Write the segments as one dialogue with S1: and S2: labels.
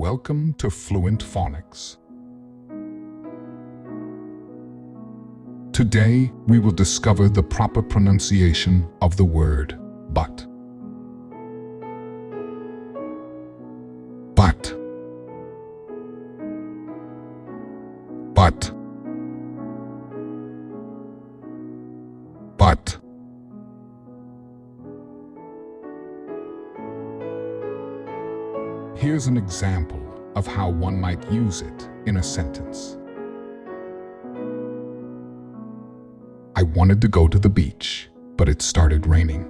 S1: Welcome to Fluent Phonics. Today, we will discover the proper pronunciation of the word but. But. But. But. Here's an example of how one might use it in a sentence. I wanted to go to the beach, but it started raining.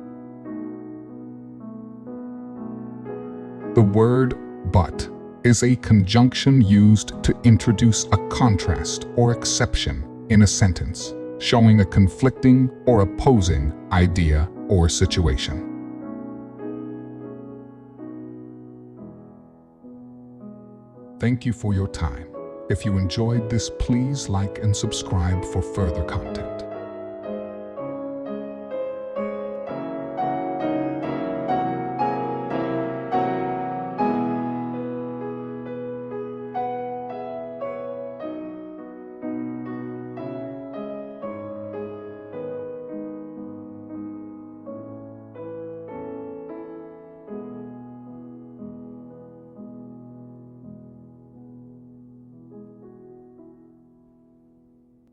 S1: The word but is a conjunction used to introduce a contrast or exception in a sentence, showing a conflicting or opposing idea or situation. Thank you for your time. If you enjoyed this, please like and subscribe for further content.